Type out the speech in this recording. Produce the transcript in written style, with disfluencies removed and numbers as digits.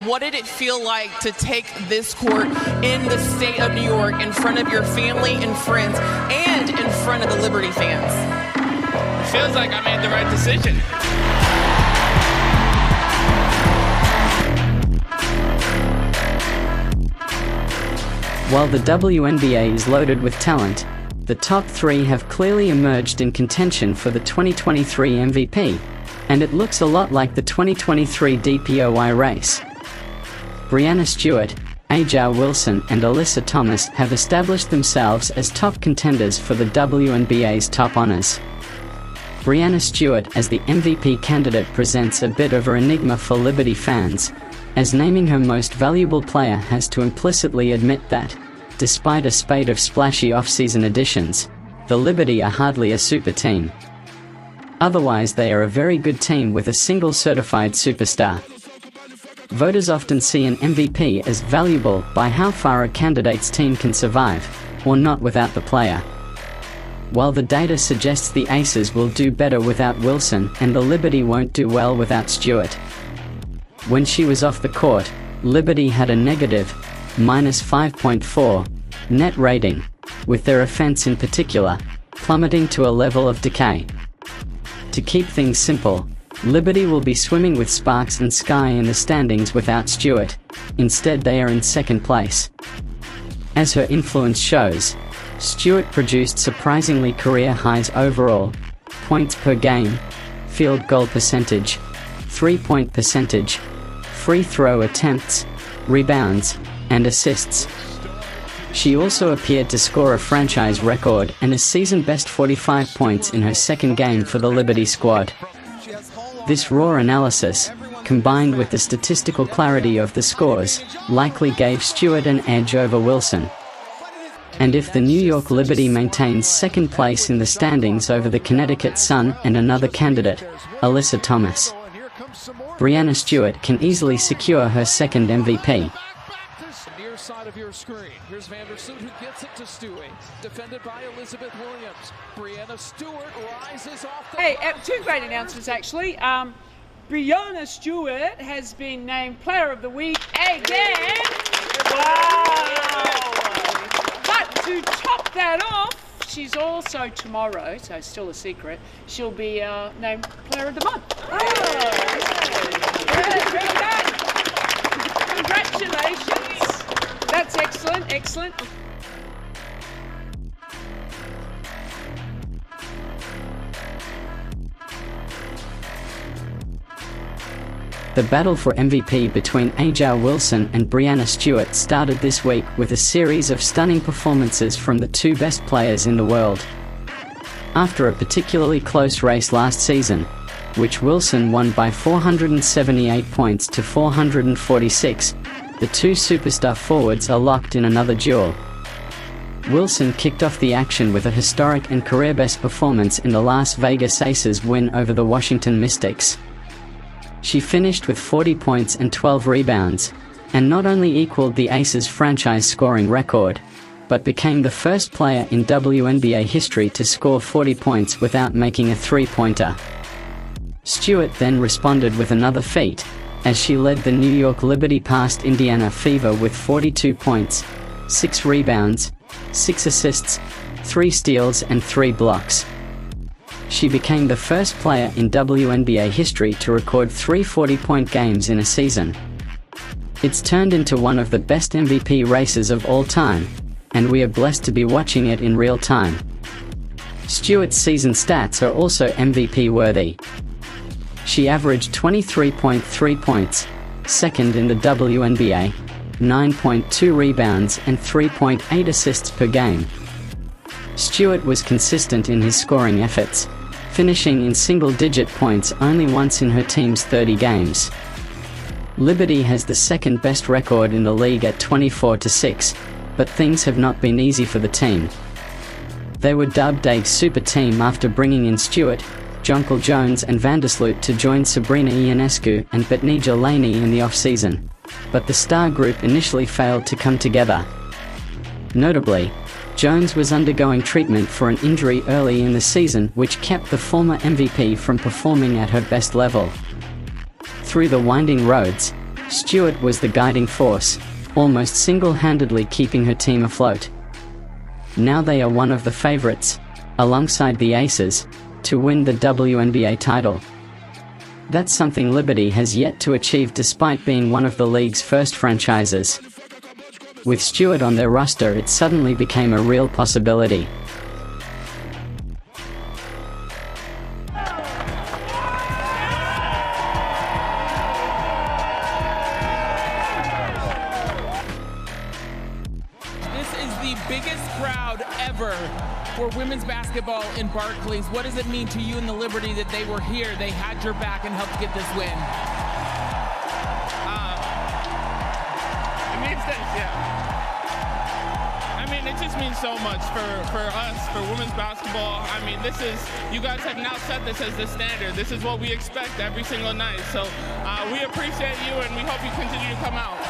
What did it feel like to take this court in the state of New York in front of your family and friends and in front of the Liberty fans? It feels like I made the right decision. While the WNBA is loaded with talent, the top three have clearly emerged in contention for the 2023 MVP, and it looks a lot like the 2023 DPOY race. Breanna Stewart, A'ja Wilson and Alyssa Thomas have established themselves as top contenders for the WNBA's top honors. Breanna Stewart as the MVP candidate presents a bit of an enigma for Liberty fans, as naming her most valuable player has to implicitly admit that, despite a spate of splashy off-season additions, the Liberty are hardly a super team. Otherwise they are a very good team with a single certified superstar. Voters often see an MVP as valuable by how far a candidate's team can survive, or not without the player. While the data suggests the Aces will do better without Wilson and the Liberty won't do well without Stewart. When she was off the court, Liberty had a negative, -5.4, net rating, with their offense in particular, plummeting to a level of decay. To keep things simple, Liberty will be swimming with sparks and sky in the standings without Stewart. Instead they are in second place. As her influence shows, Stewart produced surprisingly career highs overall, points per game, field goal percentage, three-point percentage, free throw attempts, rebounds, and assists. She also appeared to score a franchise record and a season-best 45 points in her second game for the Liberty squad. This raw analysis, combined with the statistical clarity of the scores, likely gave Stewart an edge over Wilson. And if the New York Liberty maintains second place in the standings over the Connecticut Sun and another candidate, Alyssa Thomas, Breanna Stewart can easily secure her second MVP. Near side of your screen. Here's Vandersloot who gets it to Stewie. Defended by Elizabeth Williams. Breanna Stewart rises off the... Hey, two great announcements actually. Breanna Stewart has been named Player of the Week again. Wow! But to top that off, she's also tomorrow, so still a secret, she'll be named Player of the Month. Oh! Very good. Congratulations. That's excellent, excellent. The battle for MVP between A'ja Wilson and Breanna Stewart started this week with a series of stunning performances from the two best players in the world. After a particularly close race last season, which Wilson won by 478 points to 446, the two superstar forwards are locked in another duel. Wilson kicked off the action with a historic and career-best performance in the Las Vegas Aces win over the Washington Mystics. She finished with 40 points and 12 rebounds, and not only equaled the Aces franchise scoring record, but became the first player in WNBA history to score 40 points without making a three-pointer. Stewart then responded with another feat, as she led the New York Liberty past Indiana Fever with 42 points, 6 rebounds, 6 assists, 3 steals and 3 blocks. She became the first player in WNBA history to record 3 40-point games in a season. It's turned into one of the best MVP races of all time, and we are blessed to be watching it in real time. Stewart's season stats are also MVP worthy. She averaged 23.3 points, second in the WNBA, 9.2 rebounds and 3.8 assists per game. Stewart was consistent in his scoring efforts, finishing in single-digit points only once in her team's 30 games. Liberty has the second best record in the league at 24-6, but things have not been easy for the team. They were dubbed a super team after bringing in Stewart, Jonquel Jones and Vandersloot to join Sabrina Ionescu and Betnijah Laney in the off-season, but the star group initially failed to come together. Notably, Jones was undergoing treatment for an injury early in the season which kept the former MVP from performing at her best level. Through the winding roads, Stewart was the guiding force, almost single-handedly keeping her team afloat. Now they are one of the favorites, alongside the Aces, to win the WNBA title. That's something Liberty has yet to achieve despite being one of the league's first franchises. With Stewart on their roster, it suddenly became a real possibility. The biggest crowd ever for women's basketball in Barclays. What does it mean to you and the Liberty that they were here, they had your back and helped get this win? It means that, I mean, it just means so much for us, for women's basketball. I mean, you guys have now set this as the standard. This is what we expect every single night. So we appreciate you, and we hope you continue to come out.